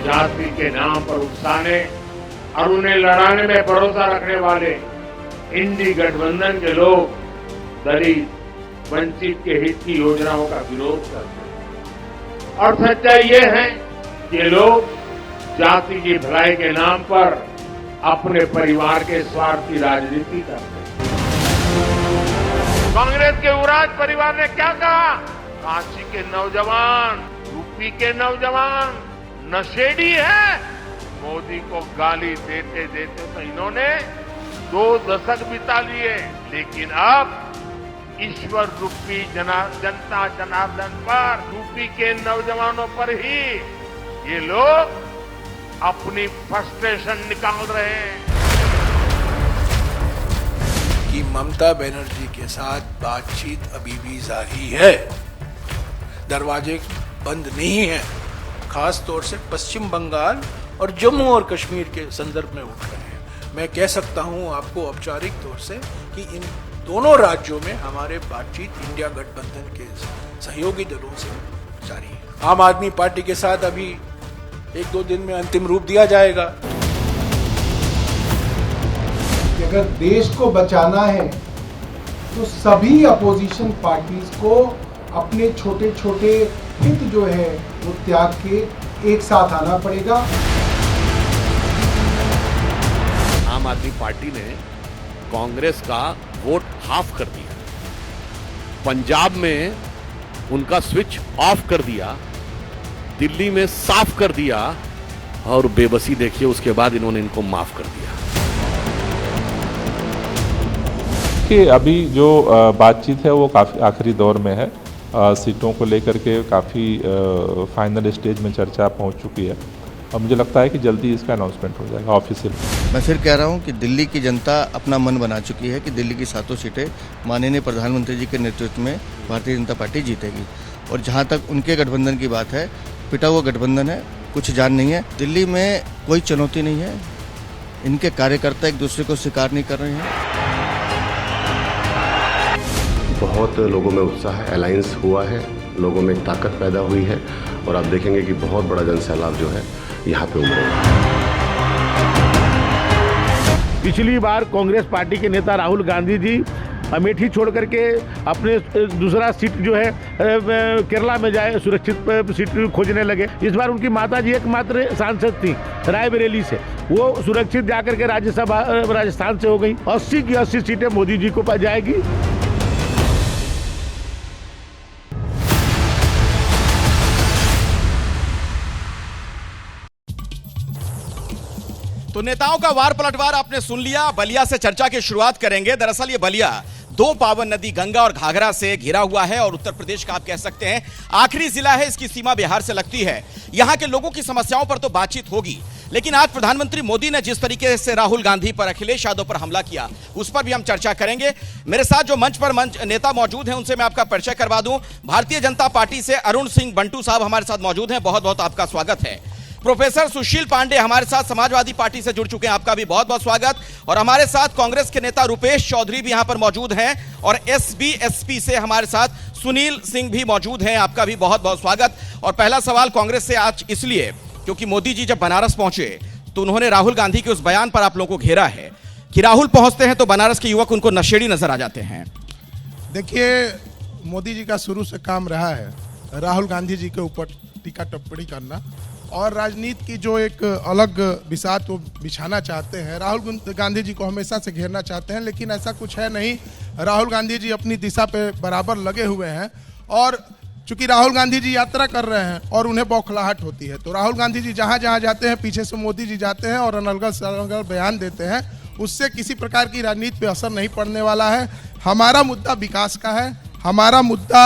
जाति के नाम पर उकसाने और उन्हें लड़ाने में भरोसा रखने वाले इंडी गठबंधन के लोग दलित वंचित के हित की योजनाओं का विरोध करते हैं। और सच्चाई ये है कि ये लोग जाति की भलाई के नाम पर अपने परिवार के स्वार्थ की राजनीति करते हैं। कांग्रेस के उराज परिवार ने क्या कहा? काशी के नौजवान, यूपी के नौजवान नशेड़ी है। मोदी को गाली देते देते तो इन्होंने 2 दशक बिता लिए, लेकिन अब ईश्वर रूपी जनता जनार्दन पर, यूपी के नौजवानों पर ही ये लोग अपनी फ्रस्ट्रेशन निकाल रहे हैं। कि ममता बनर्जी के साथ बातचीत अभी भी जारी है, दरवाजे बंद नहीं है। खास तौर से पश्चिम बंगाल और जम्मू और कश्मीर के संदर्भ में उठ रहे हैं। मैं कह सकता हूं आपको औपचारिक तौर से कि इन दोनों राज्यों में हमारे बातचीत इंडिया गठबंधन के सहयोगी दलों से जारी है। आम आदमी पार्टी के साथ अभी 1-2 दिन में अंतिम रूप दिया जाएगा। अगर देश को बचाना है तो सभी अपोजिशन पार्टीज को अपने छोटे छोटे हित जो है वो त्याग के एक साथ आना पड़ेगा। आम आदमी पार्टी ने कांग्रेस का वोट हाफ कर दिया, पंजाब में उनका स्विच ऑफ कर दिया, दिल्ली में साफ कर दिया और बेबसी देखिए उसके बाद इन्होंने इनको माफ कर दिया। कि अभी जो बातचीत है वो काफ़ी आखिरी दौर में है। सीटों को लेकर के काफ़ी फाइनल स्टेज में चर्चा पहुंच चुकी है और मुझे लगता है कि जल्दी इसका अनाउंसमेंट हो जाएगा ऑफिशियल। मैं फिर कह रहा हूं कि दिल्ली की जनता अपना मन बना चुकी है कि दिल्ली की 7 सीटें माननीय प्रधानमंत्री जी के नेतृत्व में भारतीय जनता पार्टी जीतेगी। और जहां तक उनके गठबंधन की बात है, पिटा हुआ गठबंधन है, कुछ जान नहीं है। दिल्ली में कोई चुनौती नहीं है, इनके कार्यकर्ता एक दूसरे को स्वीकार नहीं कर रहे हैं। बहुत लोगों में उत्साह है, अलायंस हुआ है, लोगों में एक ताकत पैदा हुई है और आप देखेंगे कि बहुत बड़ा जनसैलाब जो है यहाँ पे उमड़ेगा। पिछली बार कांग्रेस पार्टी के नेता राहुल गांधी जी अमेठी छोड़ करके अपने दूसरा सीट जो है केरला में जाए, सुरक्षित सीट खोजने लगे। इस बार उनकी माता जी एकमात्र सांसद थी रायबरेली से, वो सुरक्षित जाकर के राज्यसभा राजस्थान से हो गई। 80 की 80 सीटें मोदी जी को जाएगी। तो नेताओं का वार पलटवार आपने सुन लिया। बलिया से चर्चा की शुरुआत करेंगे। दरअसल ये बलिया 2 पावन नदी गंगा और घाघरा से घिरा हुआ है और उत्तर प्रदेश का आप कह सकते हैं आखिरी जिला है। इसकी सीमा बिहार से लगती है। यहां के लोगों की समस्याओं पर तो बातचीत होगी, लेकिन आज प्रधानमंत्री मोदी ने जिस तरीके से राहुल गांधी पर, अखिलेश यादव पर हमला किया, उस पर भी हम चर्चा करेंगे। मेरे साथ जो मंच नेता मौजूद हैं उनसे मैं आपका परिचय करवा दूं। भारतीय जनता पार्टी से अरुण सिंह बंटू साहब हमारे साथ मौजूद हैं, बहुत बहुत आपका स्वागत है। प्रोफेसर सुशील पांडे हमारे साथ समाजवादी पार्टी से जुड़ चुके हैं, आपका भी बहुत बहुत स्वागत। और हमारे साथ कांग्रेस के नेता रुपेश चौधरी भी यहां पर मौजूद हैं और एसबी से हमारे साथ सुनील सिंह भी मौजूद हैं, आपका भी बहुत बहुत स्वागत। और पहला सवाल कांग्रेस से आज इसलिए क्योंकि मोदी जी जब बनारस पहुंचे तो उन्होंने राहुल गांधी के उस बयान पर आप लोगों को घेरा है कि राहुल पहुंचते हैं तो बनारस के युवक उनको नशेड़ी नजर आ जाते हैं। देखिए, मोदी जी का शुरू से काम रहा है राहुल गांधी जी के ऊपर टीका टिप्पणी करना और राजनीति की जो एक अलग बिसात वो बिछाना चाहते हैं। राहुल गांधी जी को हमेशा से घेरना चाहते हैं, लेकिन ऐसा कुछ है नहीं। राहुल गांधी जी अपनी दिशा पे बराबर लगे हुए हैं और चूंकि राहुल गांधी जी यात्रा कर रहे हैं और उन्हें बौखलाहट होती है, तो राहुल गांधी जी जहां जहां जाते हैं पीछे से मोदी जी जाते हैं और अनर्गल बयान देते हैं। उससे किसी प्रकार की राजनीति पे असर नहीं पड़ने वाला है। हमारा मुद्दा विकास का है। हमारा मुद्दा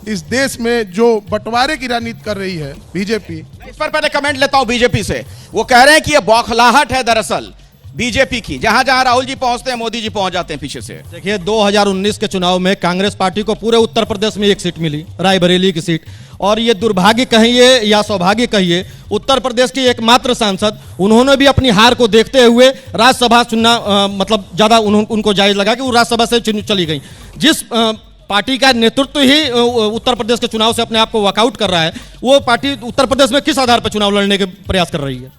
इस देश में जो बंटवारे की राजनीति कर रही है बीजेपी। इस पर पहले कमेंट लेता हूं बीजेपी से। वो कह रहे हैं कि ये बौखलाहट है दरअसल बीजेपी की, जहां जहां राहुल जी पहुंचते हैं मोदी जी पहुंच जाते हैं पीछे से। देखिए, 2019 के चुनाव में कांग्रेस पार्टी को पूरे उत्तर प्रदेश में 1 सीट मिली, रायबरेली की सीट। और ये दुर्भाग्य कहिए या सौभाग्य कहिए, उत्तर प्रदेश के एकमात्र सांसद, उन्होंने भी अपनी हार को देखते हुए राज्यसभा चुनना मतलब ज्यादा उनको जायज लगा कि वो राज्यसभा से चली गई। जिस पार्टी का नेतृत्व ही उत्तर प्रदेश के चुनाव से अपने आप को वॉकआउट कर रहा है, वो पार्टी उत्तर प्रदेश में किस आधार पर चुनाव लड़ने के प्रयास कर रही है?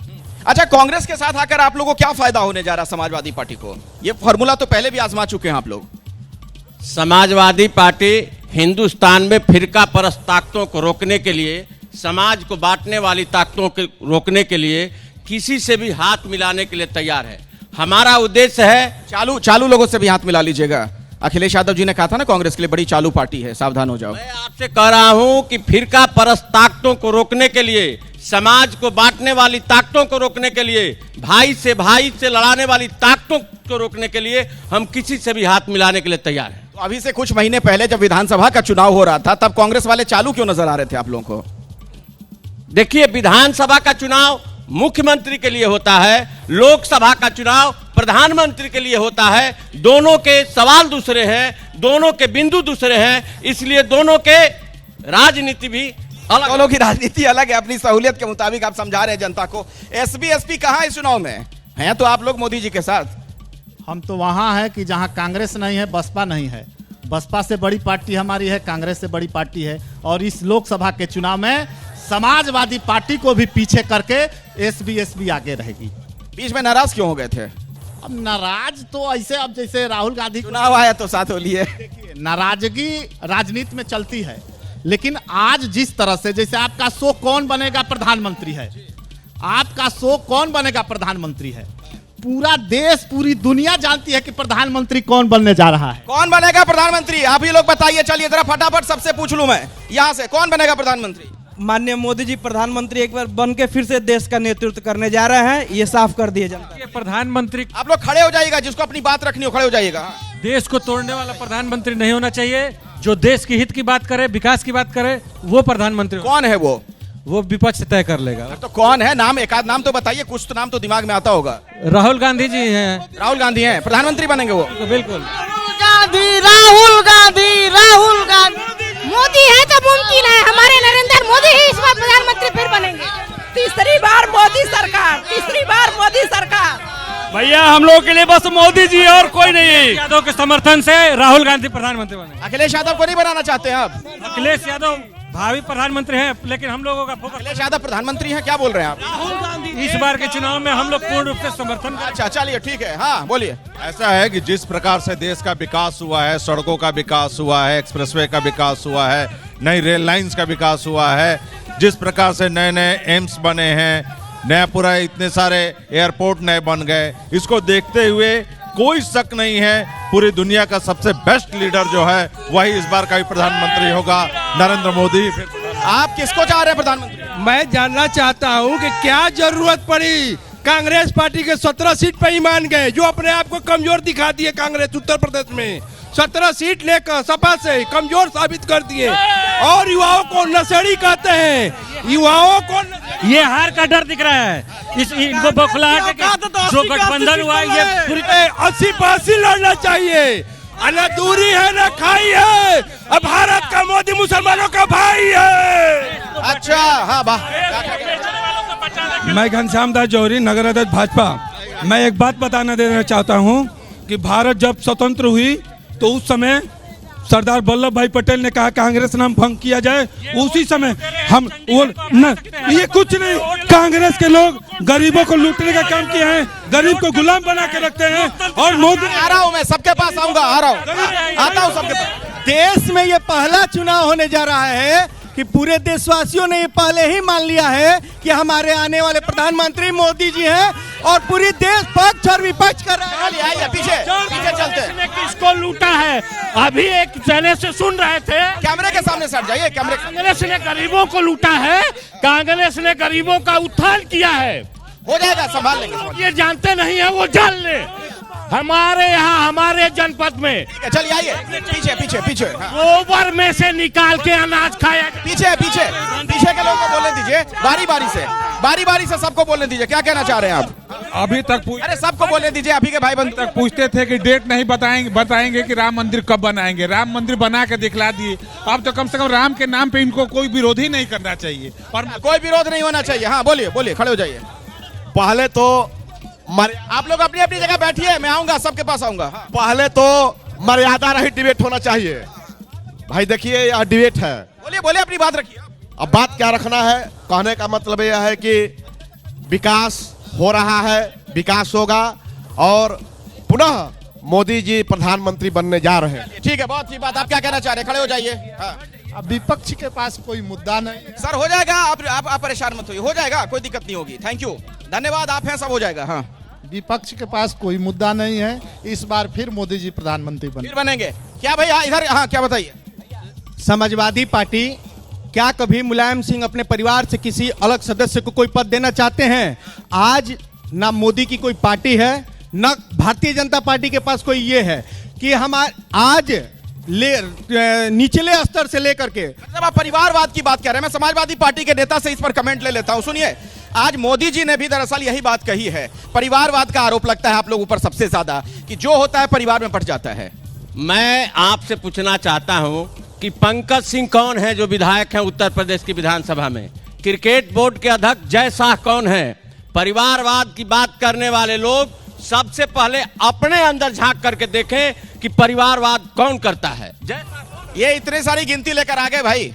अच्छा, कांग्रेस के साथ आकर आप लोगों को क्या फायदा होने जा रहा है समाजवादी पार्टी को? ये फॉर्मूला तो पहले भी आजमा चुके हैं आप लोग। समाजवादी पार्टी हिंदुस्तान में फिरका परस्त ताकतों को रोकने के लिए, समाज को बांटने वाली ताकतों को रोकने के लिए किसी से भी हाथ मिलाने के लिए तैयार है। हमारा उद्देश्य है, चालू लोगों से भी हाथ मिला लीजिएगा। अखिलेश यादव जी ने कहा था ना कांग्रेस के लिए बड़ी चालू पार्टी है, सावधान हो जाओ। मैं आपसे कह रहा हूं कि फिरका परस्त ताकतों को रोकने के लिए, समाज को बांटने वाली ताकतों को रोकने के लिए, भाई से लड़ाने वाली ताकतों को रोकने के लिए हम किसी से भी हाथ मिलाने के लिए तैयार हैं। तो अभी से कुछ महीने पहले जब विधानसभा का चुनाव हो रहा था, तब कांग्रेस वाले चालू क्यों नजर आ रहे थे आप लोगों को? देखिए, विधानसभा का चुनाव मुख्यमंत्री के लिए होता है, लोकसभा का चुनाव प्रधानमंत्री के लिए होता है। दोनों के सवाल दूसरे हैं, दोनों के बिंदु दूसरे हैं, इसलिए दोनों के राजनीति भी अलग, दोनों की राजनीति अलग है। अपनी सहूलियत के मुताबिक आप समझा रहे हैं जनता को। एसपी कहां है इस चुनाव में? हैं तो आप लोग मोदी जी के साथ। हम तो वहां है कि जहां कांग्रेस नहीं है, बसपा नहीं है। बसपा से बड़ी पार्टी हमारी है, कांग्रेस से बड़ी पार्टी है। और इस लोकसभा के चुनाव में समाजवादी पार्टी को भी पीछे करके एसपी आगे रहेगी। बीच में नाराज क्यों हो गए थे? अब नाराज तो ऐसे, अब जैसे राहुल गांधी चुनाव आया तो साथ हो लिए। देखिए, नाराजगी राजनीति में चलती है, लेकिन आज जिस तरह से, जैसे आपका शो कौन बनेगा प्रधानमंत्री है, आपका शो कौन बनेगा प्रधानमंत्री है, पूरा देश पूरी दुनिया जानती है कि प्रधानमंत्री कौन बनने जा रहा है। कौन बनेगा प्रधानमंत्री? आप ही लोग बताइए। चलिए जरा फटाफट सबसे पूछ लूं मैं यहां से, कौन बनेगा प्रधानमंत्री? माननीय मोदी जी प्रधानमंत्री एक बार बन के फिर से देश का नेतृत्व करने जा रहे हैं, ये साफ कर दिए जनता। ये प्रधानमंत्री, आप लोग खड़े हो जाइएगा, जिसको अपनी बात रखनी हो खड़े हो जाइएगा। देश को तोड़ने वाला प्रधानमंत्री नहीं होना चाहिए। जो देश की हित की बात करे, विकास की बात करे, वो प्रधानमंत्री। कौन है वो? विपक्ष तय कर लेगा। तो कौन है? नाम, एक आध नाम तो बताइए, कुछ तो नाम तो दिमाग में आता होगा। राहुल गांधी जी हैं। राहुल गांधी हैं प्रधानमंत्री बनेंगे वो? बिल्कुल। राहुल गांधी मोदी है तो मुमकिन है, हमारे नरेंद्र मोदी ही इस बार प्रधानमंत्री फिर बनेंगे। तीसरी बार मोदी सरकार, तीसरी बार मोदी सरकार। भैया हम लोग के लिए बस मोदी जी और कोई नहीं। यादव के समर्थन से राहुल गांधी प्रधानमंत्री बने। अखिलेश यादव को नहीं बनाना चाहते हैं आप? अखिलेश यादव भावी प्रधानमंत्री हैं, लेकिन हम लोगों का फोकस। अखिलेश यादव प्रधानमंत्री हैं, क्या बोल रहे हैं आप? राहुल गांधी इस बार के चुनाव में हम लोग पूर्ण रूप से समर्थन। अच्छा चलिए ठीक है, हाँ बोलिए। ऐसा है कि जिस प्रकार से देश का विकास हुआ है, सड़कों का विकास हुआ है, एक्सप्रेसवे का विकास हुआ है, नई रेल लाइंस का विकास हुआ है, जिस प्रकार से नए नए एम्स बने हैं, नया पूरा इतने सारे एयरपोर्ट नए बन गए, इसको देखते हुए कोई शक नहीं है पूरी दुनिया का सबसे बेस्ट लीडर जो है वही इस बार का भी प्रधानमंत्री होगा, नरेंद्र मोदी। आप किसको चाह रहे हैं प्रधानमंत्री? मैं जानना चाहता हूं कि क्या जरूरत पड़ी, कांग्रेस पार्टी के 17 सीट पर ही मान गए, जो अपने आप को कमजोर दिखा दिए। कांग्रेस उत्तर प्रदेश में 17 सीट लेकर सपा से कमजोर साबित कर दिए और युवाओं को नशेड़ी कहते हैं। युवाओं को ये हार का डर दिख रहा है, इनको बौखलाहट जो गठबंधन हुआ है, ये पूरी 80-80 लड़ना चाहिए। न दूरी है न खाई है, अब भारत का मोदी मुसलमानों का भाई है। अच्छा हाँ मैं घनश्याम दास जौहरी, नगर अध्यक्ष भाजपा। मैं एक बात बताना देना चाहता हूं कि भारत जब स्वतंत्र हुई तो उस समय सरदार वल्लभ भाई पटेल ने कहा कांग्रेस नाम भंग किया जाए। उसी समय हम ये कुछ नहीं, कांग्रेस के लोग गरीबों को लूटने का काम किए हैं, गरीब को गुलाम बना के रखते हैं। और मोदी, आ रहा हूँ मैं सबके पास आऊंगा, आ रहा हूँ, आता हूँ सबके पास। देश में ये पहला चुनाव होने जा रहा है कि पूरे देशवासियों ने ये पहले ही मान लिया है कि हमारे आने वाले प्रधानमंत्री मोदी जी हैं और पूरी देश पक्ष और विपक्ष कर रहा है। पीछे चलते हैं। किसको लूटा है अभी एक चैनल से सुन रहे थे। कैमरे के सामने सट जाइए। कैमरे। कांग्रेस ने गरीबों को लूटा है, कांग्रेस ने गरीबों का उत्थान किया है। हो जाएगा, संभाल लेंगे। ये जानते नहीं है वो जान ले। हमारे यहाँ हमारे जनपद में चलिए आइए, पीछे पीछे पीछे गोबर में से निकाल के अनाज खाया। पीछे पीछे पीछे के लोगों को बोलने दीजिए, बारी बारी से सबको बोलने दीजिए। क्या कहना चाह रहे हैं आप? अभी तक अरे सबको बोलने दीजिए। अभी के भाई बंद तक पूछते थे कि डेट नहीं बताएंगे कि राम मंदिर कब बनाएंगे। राम मंदिर बना के दिखला दिए। अब तो कम से कम राम के नाम पे इनको कोई विरोध ही नहीं करना चाहिए और कोई विरोध नहीं होना चाहिए। हाँ बोलिए बोलिए, खड़े हो जाइए। पहले तो आप लोग अपनी अपनी जगह बैठिए, मैं आऊंगा, सबके पास आऊंगा। पहले तो मर्यादा रहित डिबेट होना चाहिए। भाई देखिए यह डिबेट है। बोलिए बोलिए, अपनी बात रखिए। अब बात क्या रखना है, कहने का मतलब यह है कि विकास हो रहा है, विकास होगा और पुनः मोदी जी प्रधानमंत्री बनने जा रहे हैं। ठीक है, बहुत अच्छी बात। आप क्या कहना चाह रहे हैं? खड़े हो जाइए। हाँ। अब विपक्ष के पास कोई मुद्दा नहीं। सर हो जाएगा, आप परेशान मत होइए, हो जाएगा, कोई दिक्कत नहीं होगी। थैंक यू, धन्यवाद, आप हैं, सब हो जाएगा। हाँ, विपक्ष के पास कोई मुद्दा नहीं है। इस बार फिर मोदी जी प्रधानमंत्री फिर बनेंगे क्या भाई? हाँ, इधर, हाँ, क्या बताइए। समाजवादी पार्टी क्या कभी मुलायम सिंह अपने परिवार से किसी अलग सदस्य को कोई पद देना चाहते हैं? आज ना मोदी की कोई पार्टी है, ना भारतीय जनता पार्टी के पास कोई ये है कि हम आज निचले स्तर से लेकर के, जब आप परिवारवाद की बात कर रहे हैं, मैं समाजवादी पार्टी के नेता से इस पर कमेंट ले लेता हूं। सुनिए, आज मोदी जी ने भी दरअसल यही बात कही है। परिवारवाद का आरोप लगता है आप लोग ऊपर सबसे ज्यादा, कि जो होता है परिवार में पड़ जाता है। मैं आपसे पूछना चाहता हूं कि पंकज सिंह कौन है जो विधायक हैं उत्तर प्रदेश की विधानसभा में? क्रिकेट बोर्ड के अध्यक्ष जय शाह कौन है? परिवारवाद की बात करने वाले लोग सबसे पहले अपने अंदर झांक करके देखें कि परिवारवाद कौन करता है। ये इतनी सारी गिनती लेकर आ गए भाई।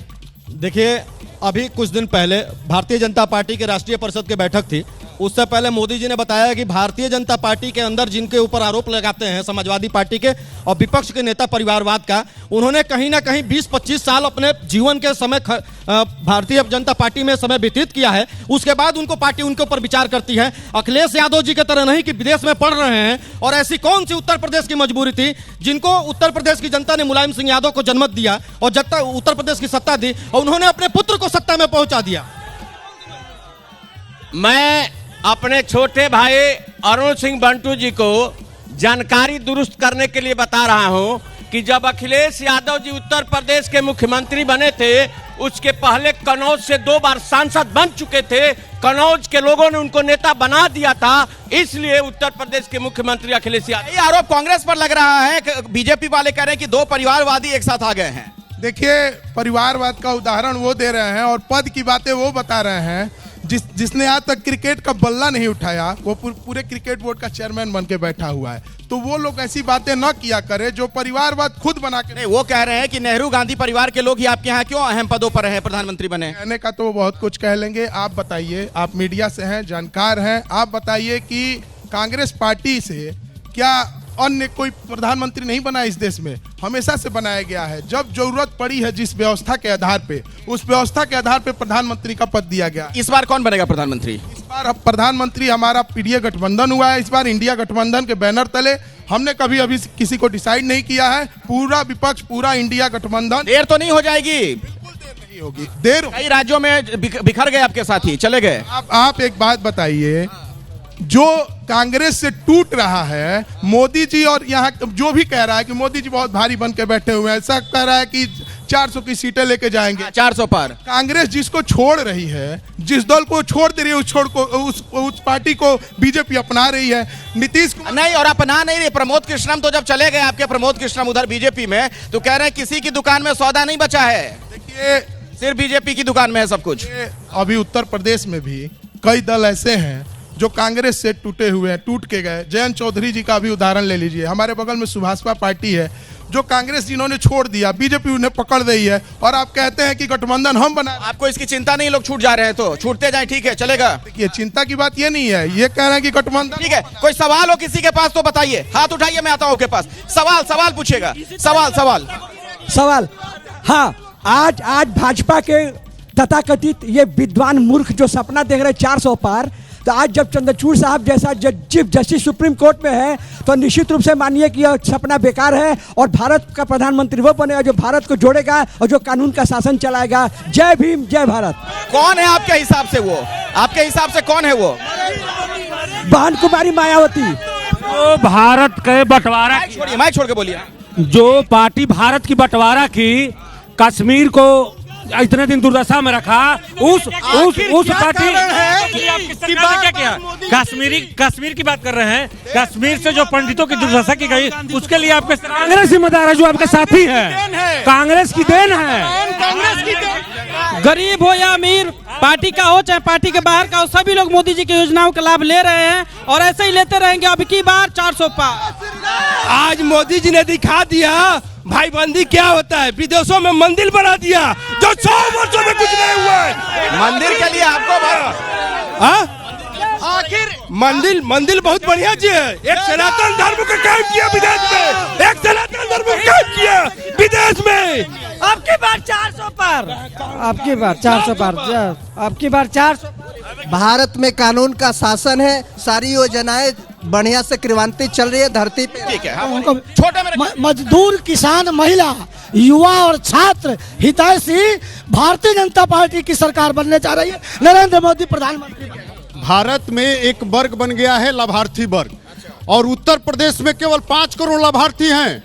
देखिए, अभी कुछ दिन पहले भारतीय जनता पार्टी के राष्ट्रीय परिषद की बैठक थी। उससे पहले मोदी जी ने बताया कि भारतीय जनता पार्टी के अंदर जिनके ऊपर आरोप लगाते हैं समाजवादी पार्टी के और विपक्ष के नेता परिवारवाद का, उन्होंने कहीं ना कहीं 20-25 साल अपने जीवन के समय भारतीय जनता पार्टी में समय व्यतीत किया है। उसके बाद उनको पार्टी उनके ऊपर विचार करती है। अखिलेश यादव जी की तरह नहीं कि विदेश में पढ़ रहे हैं। और ऐसी कौन सी उत्तर प्रदेश की मजबूरी थी जिनको उत्तर प्रदेश की जनता ने मुलायम सिंह यादव को जन्मत दिया और जब तक उत्तर प्रदेश की सत्ता दी और उन्होंने अपने पुत्र को सत्ता में पहुंचा दिया। मैं अपने छोटे भाई अरुण सिंह बंटू जी को जानकारी दुरुस्त करने के लिए बता रहा हूं कि जब अखिलेश यादव जी उत्तर प्रदेश के मुख्यमंत्री बने थे, उसके पहले कन्नौज से 2 बार सांसद बन चुके थे। कन्नौज के लोगों ने उनको नेता बना दिया था, इसलिए उत्तर प्रदेश के मुख्यमंत्री अखिलेश यादव। ये आरोप कांग्रेस पर लग रहा है। बीजेपी वाले कह रहे हैं कि 2 परिवारवादी एक साथ आ गए हैं। देखिए, परिवारवाद का उदाहरण वो दे रहे हैं और पद की बातें वो बता रहे हैं। जिसने आज तक क्रिकेट का बल्ला नहीं उठाया वो पूरे क्रिकेट बोर्ड का चेयरमैन बन के बैठा हुआ है। तो वो लोग ऐसी बातें न किया करे जो परिवारवाद खुद बना के। नहीं, वो कह रहे हैं कि नेहरू गांधी परिवार के लोग ही आपके यहाँ क्यों अहम पदों पर रहे, प्रधानमंत्री बने? कहने का तो वो बहुत कुछ कह लेंगे। आप बताइए, आप मीडिया से हैं, जानकार हैं, आप बताइए कि कांग्रेस पार्टी से क्या अन्य कोई प्रधानमंत्री नहीं बना इस देश में? हमेशा से बनाया गया है। जब जरूरत पड़ी है जिस व्यवस्था के आधार पे, उस व्यवस्था के आधार पे प्रधानमंत्री का पद दिया गया। इस बार कौन बनेगा प्रधानमंत्री? इस बार प्रधानमंत्री हमारा पीडीए गठबंधन हुआ है। इस बार इंडिया गठबंधन के बैनर तले हमने कभी अभी किसी को डिसाइड नहीं किया है। पूरा विपक्ष, पूरा इंडिया गठबंधन। देर तो नहीं हो जाएगी? बिल्कुल देर नहीं होगी। देर कई राज्यों में बिखर गए आपके साथी, चले गए। आप एक बात बताइए, जो कांग्रेस से टूट रहा है, मोदी जी और यहाँ जो भी कह रहा है कि मोदी जी बहुत भारी बन के बैठे हुए हैं, ऐसा कह रहा है कि 400 की सीटें लेके जाएंगे। 400 पर कांग्रेस जिसको छोड़ रही है, जिस दल को छोड़ दे रही है, उस पार्टी को बीजेपी अपना रही है। नीतीश नहीं, और अपना नहीं रही। प्रमोद कृष्णम तो जब चले गए आपके प्रमोद कृष्णम उधर बीजेपी में, तो कह रहे हैं किसी की दुकान में सौदा नहीं बचा है। देखिए, सिर्फ बीजेपी की दुकान में है सब कुछ। अभी उत्तर प्रदेश में भी कई दल ऐसे हैं जो कांग्रेस से टूटे हुए हैं, टूट के गए। जयंत चौधरी जी का भी उदाहरण ले लीजिए। हमारे बगल में सुभाषपा पार्टी है, जो कांग्रेस जिन्होंने छोड़ दिया, बीजेपी उन्हें पकड़ रही है और आप कहते हैं कि गठबंधन हम बना। आपको इसकी चिंता नहीं? लोग छूट जा रहे हैं तो छूटते जाए, ठीक है, चलेगा। देखिए, चिंता की बात ये नहीं है, ये कह रहे हैं कि गठबंधन। ठीक है, कोई सवाल हो किसी के पास तो बताइए, हाथ उठाइए, मैं आता हूं आपके पास। सवाल पूछेगा। सवाल। हाँ, आज भाजपा के तथाकथित ये विद्वान मूर्ख जो सपना देख रहे 400 पार, तो आज जब चंद्रचूड़ साहब जैसा चीफ जस्टिस सुप्रीम कोर्ट में है, तो निश्चित रूप से मानिए कि यह सपना बेकार है और भारत का प्रधानमंत्री वो बनेगा जो भारत को जोड़ेगा और जो कानून का शासन चलाएगा। जय भीम, जय भारत। कौन है आपके हिसाब से वो? आपके हिसाब से कौन है वो? बहन कुमारी मायावती। तो भारत के बंटवारा, माइक छोड़ के बोलिए। जो पार्टी भारत की बंटवारा की, कश्मीर को इतने दिन दुर्दशा में रखा, उस पार्टी क्या किया? कश्मीर की बात कर रहे हैं। कश्मीर से जो पंडितों की दुर्दशा की गई, उसके लिए आपके कांग्रेस जिम्मेदार है, जो आपके साथी है। कांग्रेस की देन है। गरीब हो या अमीर, पार्टी का हो चाहे पार्टी के बाहर का हो, सभी लोग मोदी जी की योजनाओं का लाभ ले रहे हैं और ऐसे ही लेते रहेंगे। अब की बार 400 पार। आज मोदी जी ने दिखा दिया भाईबंदी क्या होता है, विदेशों में मंदिर बना दिया जो 100 वर्षों में कुछ नहीं हुआ है। मंदिर के लिए आपको आखिर मंदिर बहुत बढ़िया चीज है। एक सनातन धर्म का काम किया विदेश में, एक सनातन धर्म का काम किया विदेश में। आपकी बार 400 पार, आपकी बार 400 पार, आपकी बार 400। भारत में कानून का शासन है, सारी योजनाएं बढ़िया से क्रियान्वित चल रही है धरती पे। ठीक है, छोटे में मजदूर, किसान, महिला, युवा और छात्र हितैषी भारतीय जनता पार्टी की सरकार बनने जा रही है। नरेंद्र मोदी प्रधानमंत्री। भारत में एक वर्ग बन गया है लाभार्थी वर्ग, और उत्तर प्रदेश में केवल 5 करोड़ लाभार्थी हैं,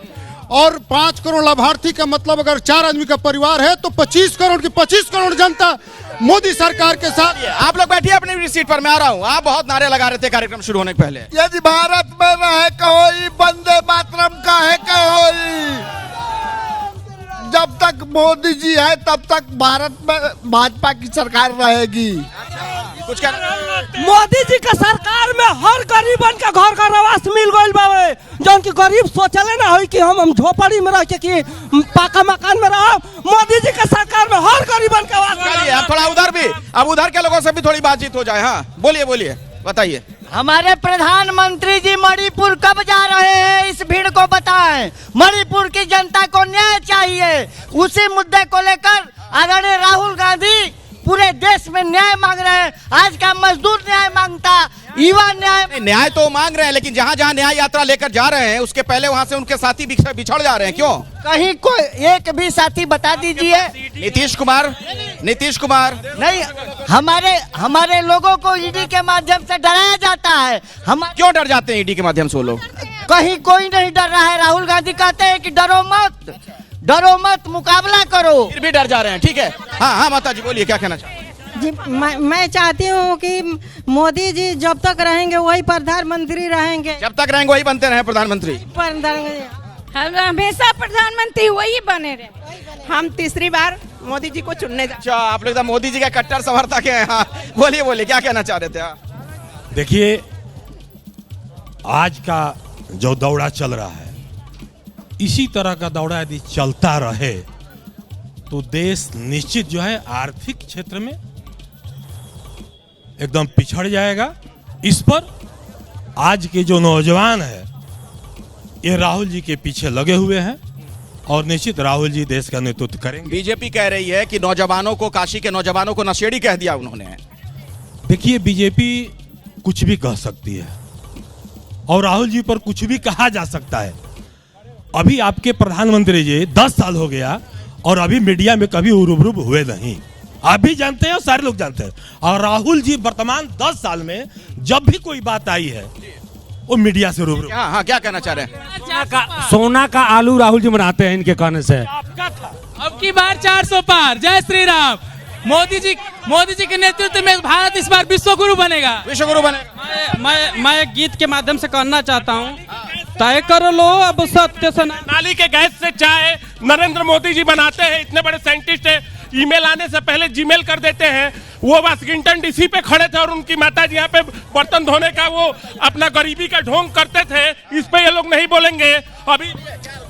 और 5 करोड़ लाभार्थी का मतलब अगर 4 आदमी का परिवार है तो 25 करोड़ की 25 करोड़ जनता मोदी सरकार के साथ। आप लोग बैठिए अपनी सीट पर, मैं आ रहा हूँ। आप बहुत नारे लगा रहे थे कार्यक्रम शुरू होने के पहले। यदि भारत में रहे कोई, वंदे मातरम का है कोई। जब तक मोदी जी है तब तक भारत में भाजपा की सरकार रहेगी। कुछ कहना? मोदी जी का सरकार में हर गरीबन का घर का आवास मिल गइल बावे। जौन की गरीब सोचले ना हो कि हम झोपड़ी में रह के कि पाका मकान में रह, मोदी जी का सरकार में हर गरीबन का आवास। आप थोड़ा उधर भी, अब उधर के लोगों से भी थोड़ी बातचीत हो जाए। हाँ बोलिए, बताइए। हमारे प्रधानमंत्री जी मणिपुर कब जा रहे हैं, इस भीड़ को बताएं। मणिपुर की जनता को न्याय चाहिए। उसी मुद्दे को लेकर आदरणीय राहुल गांधी पूरे देश में न्याय मांग रहे हैं। आज का मजदूर न्याय मांगता, युवा न्याय तो मांग रहे हैं, लेकिन जहाँ जहाँ न्याय यात्रा लेकर जा रहे हैं उसके पहले वहाँ से उनके साथी बिछड़ जा रहे हैं। क्यों? कहीं कोई एक भी साथी बता दीजिए। नीतीश कुमार नहीं, हमारे लोगों को ईडी के माध्यम से डराया जाता है। हम क्यों डर जाते हैं ईडी के माध्यम से वो लोग? कहीं कोई नहीं डर रहा है। राहुल गांधी कहते हैं कि डरो मत, मुकाबला करो, फिर भी डर जा रहे हैं। ठीक है, हाँ माता जी बोलिए, क्या कहना चाहते हैं? जी, मैं चाहती हूँ कि मोदी जी जब तक रहेंगे वही प्रधानमंत्री रहेंगे। जब तक रहेंगे वही बनते रहे प्रधानमंत्री। हम हमेशा प्रधानमंत्री वही बने रहे। हम तीसरी बार मोदी जी को चुनने जा। अच्छा, आप लोग मोदी जी का कट्टर समर्थक हैं। हाँ बोलिए, क्या कहना चाह रहे थे आप? देखिए, आज का जो दौड़ा चल रहा है, इसी तरह का दौड़ा यदि चलता रहे तो देश निश्चित जो है आर्थिक क्षेत्र में एकदम पिछड़ जाएगा। इस पर आज के जो नौजवान है ये राहुल जी के पीछे लगे हुए हैं, और निश्चित राहुल जी देश का नेतृत्व करेंगे। बीजेपी कह रही है कि नौजवानों को, काशी के नौजवानों को नशेड़ी कह दिया उन्होंने। देखिए, बीजेपी कुछ भी कह सकती है और राहुल जी पर कुछ भी कहा जा सकता है। अभी आपके प्रधानमंत्री जी 10 साल हो गया और अभी मीडिया में कभी उरुब हुए नहीं। आप भी जानते हैं और सारे लोग जानते हैं। और राहुल जी वर्तमान 10 साल में जब भी कोई बात आई है वो मीडिया से रूबरू। हाँ, क्या कहना चाह रहे हैं? सोना का आलू राहुल जी बनाते हैं इनके कहने से। अब की बार 400 पार। जय श्री राम। मोदी जी के नेतृत्व में भारत इस बार विश्व गुरु बनेगा। मैं एक गीत के माध्यम से कहना चाहता हूँ, तय कर लो अब सत्य से। नाली के गैस से चाय नरेंद्र मोदी जी बनाते हैं। इतने बड़े साइंटिस्ट है, ईमेल आने से पहले जीमेल कर देते हैं। वो वाशिंगटन डीसी पे खड़े थे और उनकी माता जी यहाँ पे बर्तन धोने का वो अपना गरीबी का ढोंग करते थे। इस पे ये लोग नहीं बोलेंगे। अभी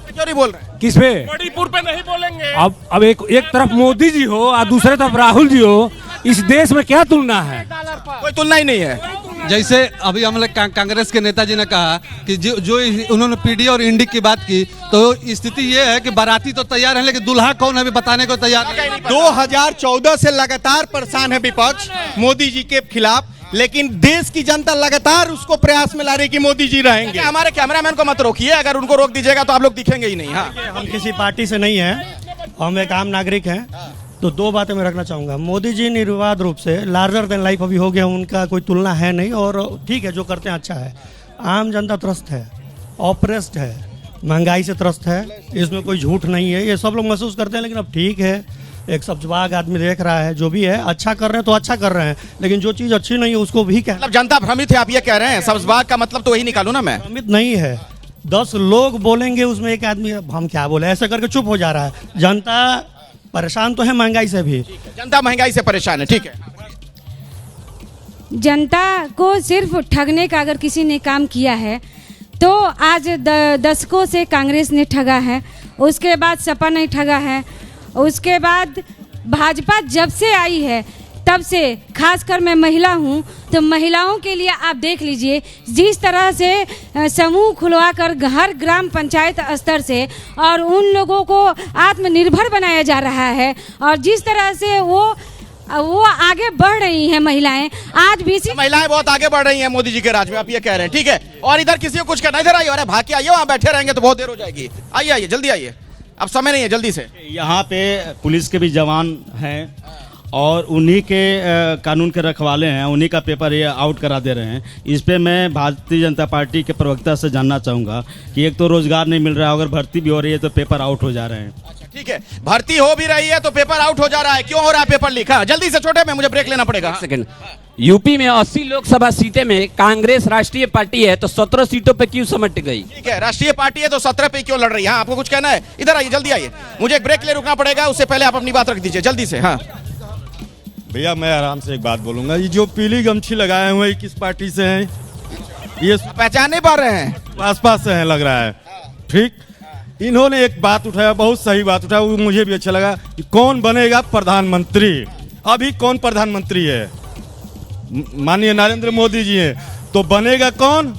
क्यों नहीं बोल रहे? किस पे? मणिपुर पे नहीं बोलेंगे। अब एक तरफ मोदी जी हो और दूसरे तरफ राहुल जी हो, इस देश में क्या तुलना है? कोई तुलना ही नहीं है। जैसे अभी हम लोग कांग्रेस के नेताजी ने कहा कि जो उन्होंने पीडी और इंडी की बात की, तो स्थिति ये है कि बाराती तो तैयार है लेकिन दूल्हा कौन है बताने को तैयार नहीं। 2014 से लगातार परेशान है विपक्ष मोदी जी के खिलाफ, लेकिन देश की जनता लगातार उसको प्रयास में ला रही कि मोदी जी रहेंगे। हमारे कैमरामैन को मत रोकिए, अगर उनको रोक दीजिएगा तो आप लोग दिखेंगे ही नहीं। हाँ, हम किसी पार्टी से नहीं है, हम एक आम नागरिक हैं। तो 2 बातें मैं रखना चाहूँगा। मोदी जी निर्विवाद रूप से लार्जर देन लाइफ अभी हो गया, उनका कोई तुलना है नहीं, और ठीक है जो करते हैं अच्छा है। आम जनता त्रस्त है, ऑप्रेस्ड है, महंगाई से त्रस्त है, इसमें कोई झूठ नहीं है, ये सब लोग महसूस करते हैं। लेकिन अब ठीक है, एक सब्जबाग आदमी देख रहा है, जो भी है अच्छा कर रहे हैं तो अच्छा कर रहे हैं, लेकिन जो चीज़ अच्छी नहीं है उसको भी मतलब जनता भ्रमित है, आप ये कह रहे हैं? सब्जबाग का मतलब तो वही निकालू ना मैं। भ्रमित नहीं है, 10 लोग बोलेंगे उसमें एक आदमी हम क्या बोले ऐसे करके चुप हो जा रहा है। जनता परेशान तो है महंगाई से भी। जनता महंगाई से परेशान है, ठीक है। जनता को सिर्फ ठगने का अगर किसी ने काम किया है तो आज दशकों से कांग्रेस ने ठगा है, उसके बाद सपा नहीं ठगा है, उसके बाद भाजपा जब से आई है तब से, खासकर मैं महिला हूँ तो महिलाओं के लिए आप देख लीजिए जिस तरह से समूह खुलवाकर हर ग्राम पंचायत स्तर से और उन लोगों को आत्मनिर्भर बनाया जा रहा है, और जिस तरह से वो आगे बढ़ रही हैं महिलाएं, आज भी महिलाएं बहुत आगे बढ़ रही हैं मोदी जी के राज में, आप ये कह रहे हैं, ठीक है। और इधर किसी को कुछ करना, इधर आइए, अरे भाग के आइए, वहाँ बैठे रहेंगे तो बहुत देर हो जाएगी। आइए आइए जल्दी आइए, अब समय नहीं है, जल्दी से। यहाँ पे पुलिस के भी जवान हैं और उन्हीं के कानून के रखवाले हैं, उन्हीं का पेपर ये आउट करा दे रहे हैं। इस पे मैं भारतीय जनता पार्टी के प्रवक्ता से जानना चाहूँगा कि एक तो रोजगार नहीं मिल रहा है, अगर भर्ती भी हो रही है तो पेपर आउट हो जा रहे हैं। अच्छा ठीक है, भर्ती हो भी रही है तो पेपर आउट हो जा रहा है, क्यों हो रहा है पेपर लीक? हाँ जल्दी से छोटे में, मुझे ब्रेक लेना पड़ेगा। सेकंड, यूपी में 80 लोकसभा सीटें में कांग्रेस राष्ट्रीय पार्टी है तो 17 सीटों पे क्यों समट गई? ठीक है, राष्ट्रीय पार्टी है तो 17 पे क्यों लड़ रही है? हाँ आपको कुछ कहना है? इधर आइए, जल्दी आइए, मुझे एक ब्रेक ले रुकना पड़ेगा, उससे पहले आप अपनी बात रख दीजिए जल्दी से। हाँ भैया मैं आराम से एक बात बोलूंगा, ये जो पीली गमछी लगाए हुए हैं किस पार्टी से हैं? ये पहचान नहीं पा रहे हैं, भाजपा से हैं लग रहा है। ठीक, इन्होंने एक बात उठाया, बहुत सही बात उठाया, वो मुझे भी अच्छा लगा कि कौन बनेगा प्रधानमंत्री। अभी कौन प्रधानमंत्री है? माननीय नरेंद्र मोदी जी हैं, तो बनेगा कौन?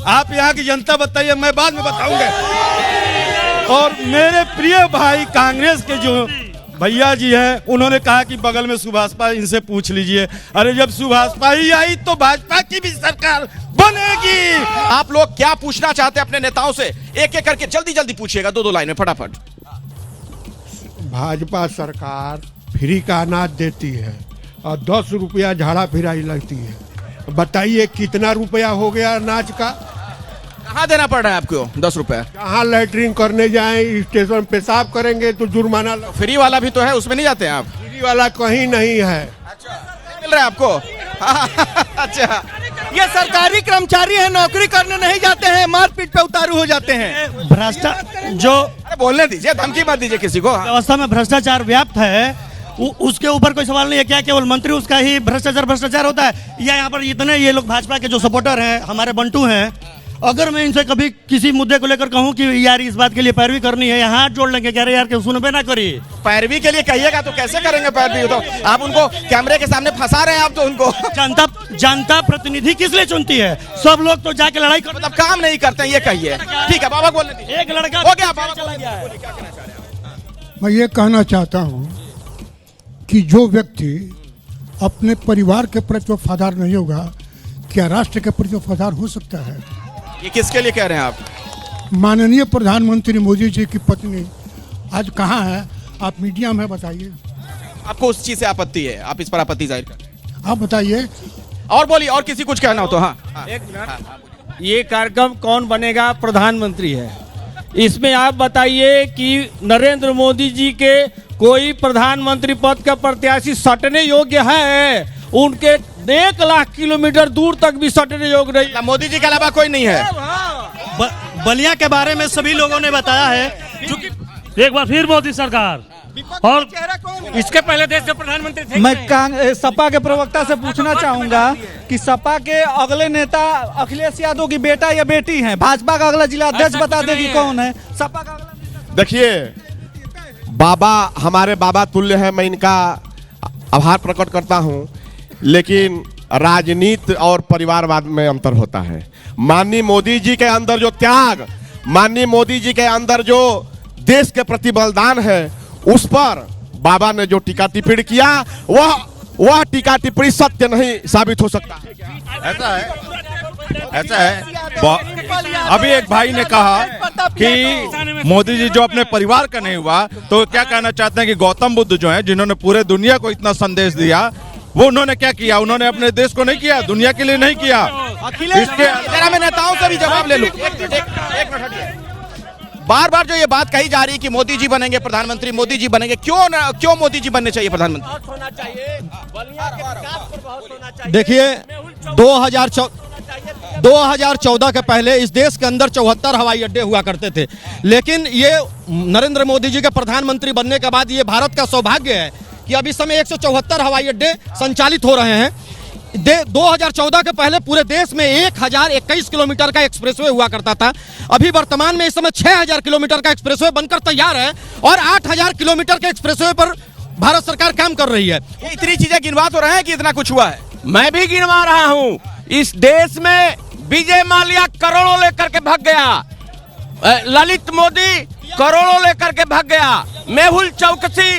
आप यहाँ की जनता बताइए, मैं बाद में बताऊंगा। और मेरे प्रिय भाई कांग्रेस के जो भैया जी हैं, उन्होंने कहा कि बगल में सुभाषपा, इनसे पूछ लीजिए। अरे जब सुभाषपा ही आई तो भाजपा की भी सरकार बनेगी। आप लोग क्या पूछना चाहते हैं अपने नेताओं से? एक एक करके जल्दी जल्दी पूछिएगा, दो लाइन में फटाफट। भाजपा सरकार फ्री का अनाज देती है और 10 रुपया झाड़ा फिराई लगती है। बताइए कितना रुपया हो गया अनाज का? कहाँ देना पड़ रहा है आपको 10 रुपया? कहाँ लैट्रिन करने जाएं, स्टेशन पेशाब करेंगे तो जुर्माना। फ्री वाला भी तो है, उसमें नहीं जाते हैं आप? फ्री वाला कहीं नहीं है। अच्छा मिल रहा है आपको? अच्छा, ये सरकारी कर्मचारी है, नौकरी करने नहीं जाते हैं, मारपीट पे उतारू हो जाते हैं। भ्रष्टाचार जो बोलने दीजिए, धमकी मत दीजिए किसी को। व्यवस्था में भ्रष्टाचार व्याप्त है, उसके ऊपर कोई सवाल नहीं है क्या केवल मंत्री उसका ही भ्रष्टाचार होता है? या यहाँ पर इतने ये लोग भाजपा के जो सपोर्टर हैं, हमारे बंटू हैं, अगर मैं इनसे कभी किसी मुद्दे को लेकर कहूं कि यार इस बात के लिए पैरवी करनी है, यहाँ हाथ जोड़ लेंगे, कह रहे यार कि सुनबे ना करिए। पैरवी के लिए कहिएगा तो कैसे करेंगे पैरवी? तो आप उनको कैमरे के सामने फंसा रहे हैं, आप तो उनको। जनता प्रतिनिधि किस लिए चुनती है? सब लोग तो जाके लड़ाई कर, मतलब काम नहीं करते हैं, ये कहिए। ठीक है बाबा बोलने दीजिए। एक लड़का हो गया, बाबा चला गया है। क्या कहना चाह रहे हैं? मैं ये कहना चाहता हूँ कि जो व्यक्ति अपने परिवार के प्रति वफादार नहीं होगा, क्या राष्ट्र के प्रति वफादार हो सकता है? ये किसके लिए कह रहे हैं आप? माननीय प्रधानमंत्री मोदी जी की पत्नी आज कहाँ है? आप मीडिया में बताइए। आपको उस चीज से आपत्ति है, आप इस पर आपत्ति जाहिर करें, आप बताइए। और बोलिए, और किसी कुछ कहना हो तो। हाँ एक मिनट, ये कार्यक्रम कौन बनेगा प्रधानमंत्री है, इसमें आप बताइए कि नरेंद्र मोदी जी के कोई प्रधानमंत्री पद का प्रत्याशी सटने योग्य है? उनके 1 लाख किलोमीटर दूर तक भी सटने योग्य नहीं। मोदी जी के अलावा कोई नहीं है। बलिया के बारे में सभी लोगों ने बताया है, क्योंकि एक बार फिर मोदी सरकार। और इसके पहले देश के प्रधानमंत्री थे। मैं सपा के प्रवक्ता से पूछना चाहूंगा कि सपा के अगले नेता अखिलेश यादव की बेटा या बेटी हैं? भाजपा का अगला जिला अध्यक्ष बता दे कि कौन है? सपा का अगला। देखिए, बाबा हमारे बाबा तुल्य है, मैं इनका आभार प्रकट करता हूं, लेकिन राजनीति और परिवारवाद में अंतर होता है। माननीय मोदी जी के अंदर जो त्याग, माननीय मोदी जी के अंदर जो देश के प्रति बलिदान है, उस पर बाबा ने जो टीका टिप्पणी किया, वह टीका टिप्पणी सत्य नहीं साबित हो सकता। ऐसा है। अभी एक भाई ने कहा कि मोदी जी जो अपने परिवार का नहीं हुआ, तो क्या कहना चाहते हैं कि गौतम बुद्ध जो हैं, जिन्होंने पूरे दुनिया को इतना संदेश दिया, वो उन्होंने क्या किया? उन्होंने अपने देश को नहीं किया, दुनिया के लिए नहीं किया। जरा मैं नेताओं से भी जवाब ले लूं। बार बार जो ये बात कही जा रही है कि मोदी जी बनेंगे प्रधानमंत्री, मोदी जी बनेंगे, क्यों मोदी जी बनने चाहिए प्रधानमंत्री? देखिए 2014 के पहले इस देश के अंदर 74 हवाई अड्डे हुआ करते थे, लेकिन ये नरेंद्र मोदी जी के प्रधानमंत्री बनने के बाद ये भारत का सौभाग्य है कि अभी समय 174 हवाई अड्डे संचालित हो रहे हैं। 2014 के पहले पूरे देश में 1021 किलोमीटर का एक्सप्रेसवे हुआ करता था। अभी वर्तमान में इस समय 6000 किलोमीटर का एक्सप्रेसवे बनकर तैयार है और 8000 किलोमीटर के एक्सप्रेसवे पर भारत सरकार काम कर रही है। इतनी चीजें गिनवा तो रहे हैं कि इतना कुछ हुआ है? मैं भी गिनवा रहा हूँ। इस देश में विजय माल्या करोड़ों लेकर के भाग गया, ललित मोदी करोड़ों लेकर के भाग गया, मेहुल चौकसी।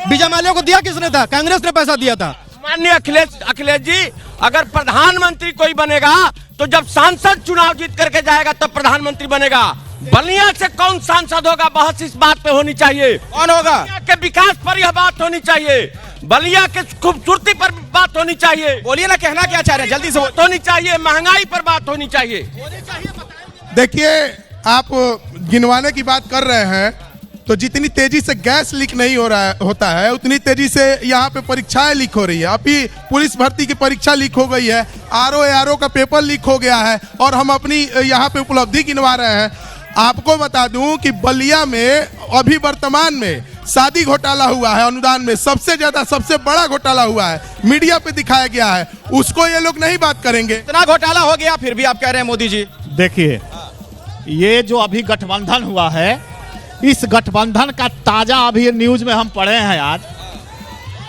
विजय माल्या को दिया किसने था? कांग्रेस ने पैसा दिया था। माननीय अखिलेश जी, अगर प्रधानमंत्री कोई बनेगा तो जब सांसद चुनाव जीत करके जाएगा तब प्रधानमंत्री बनेगा। बलिया से कौन सांसद होगा, बहस इस बात पे होनी चाहिए। कौन होगा? बलिया के विकास पर यह बात होनी चाहिए, बलिया के खूबसूरती पर बात होनी चाहिए। बोलिए ना, कहना क्या चाह रहे हैं, जल्दी से होनी चाहिए। महंगाई पर बात होनी चाहिए। देखिए, आप गिनवाने की बात कर रहे हैं तो जितनी तेजी से गैस लीक नहीं होता है उतनी तेजी से यहाँ पे परीक्षाएं लीक हो रही है। अभी पुलिस भर्ती की परीक्षा लीक हो गई है, आरओ का पेपर लीक हो गया है और हम अपनी यहाँ पे उपलब्धि गिनवा रहे हैं। आपको बता दूं कि बलिया में अभी वर्तमान में शादी घोटाला हुआ है, अनुदान में सबसे ज्यादा सबसे बड़ा घोटाला हुआ है, मीडिया पे दिखाया गया है, उसको ये लोग नहीं बात करेंगे। इतना घोटाला हो गया फिर भी आप कह रहे हैं मोदी जी। देखिए, ये जो अभी गठबंधन हुआ है, इस गठबंधन का ताजा अभी न्यूज में हम पढ़े हैं आज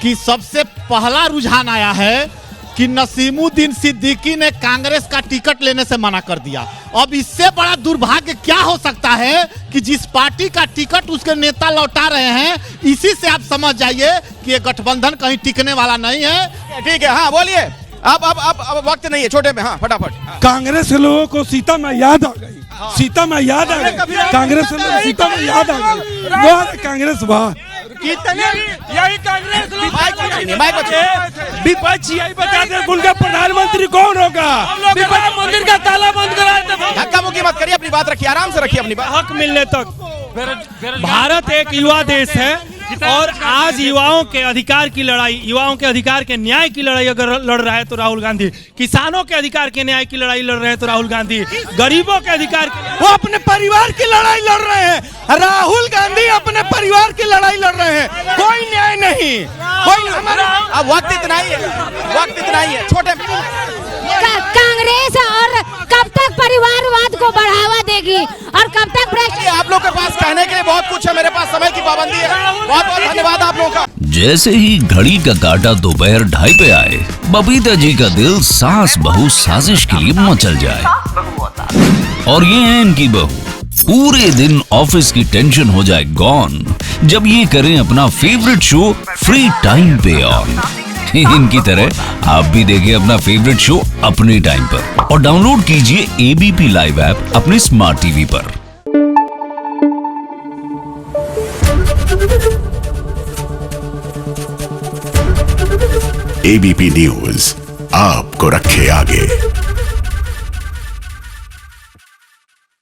कि सबसे पहला रुझान आया है कि नसीमुद्दीन सिद्दीकी ने कांग्रेस का टिकट लेने से मना कर दिया। अब इससे बड़ा दुर्भाग्य क्या हो सकता है कि जिस पार्टी का टिकट उसके नेता लौटा रहे हैं, इसी से आप समझ जाइए कि ये गठबंधन कहीं टिकने वाला नहीं है। ठीक है, हाँ बोलिए। अब वक्त नहीं है, छोटे में, हाँ फटाफट। कांग्रेस के लोगों को सीता में याद आ गई, सीता में याद आ गई, कांग्रेस के लोग सीता में याद आ गई। वाह कांग्रेस, वाह। यही कांग्रेस विपक्ष यही बता दे उनका प्रधानमंत्री कौन होगा। मंदिर का ताला बंद करा, धक्का मुक्की मत करिए, अपनी बात रखिए, आराम से रखिए अपनी बात। हक मिलने तक। भारत एक युवा देश है और आज युवाओं के अधिकार की लड़ाई, युवाओं के अधिकार के न्याय की लड़ाई अगर लड़ रहा है तो राहुल गांधी, किसानों के अधिकार के न्याय की लड़ाई लड़ रहे हैं तो राहुल गांधी, गरीबों के अधिकार वो अपने परिवार की लड़ाई लड़ रहे हैं। राहुल गांधी अपने परिवार की लड़ाई लड़ रहे हैं, कोई न्याय नहीं, कोई हमारा। अब वक्त इतना ही है, छोटे कांग्रेस और कब तक परिवारवाद को बढ़ावा देगी और कब तक आप लोग के पास कहने के लिए बहुत कुछ है, मेरे पास समय की पाबंदी है। बहुत बहुत धन्यवाद आप लोगों का। जैसे ही घड़ी का काटा दोपहर 2:30 पे आए, बबीता जी का दिल सास बहू साजिश के लिए मचल जाए। और ये है इनकी बहू, पूरे दिन ऑफिस की टेंशन हो जाए गॉन जब ये करें अपना फेवरेट शो फ्री टाइम पे ऑन। इनकी तरह आप भी देखिए अपना फेवरेट शो अपने टाइम पर और डाउनलोड कीजिए एबीपी लाइव ऐप अपने स्मार्ट टीवी पर। एबीपी न्यूज आपको रखे आगे।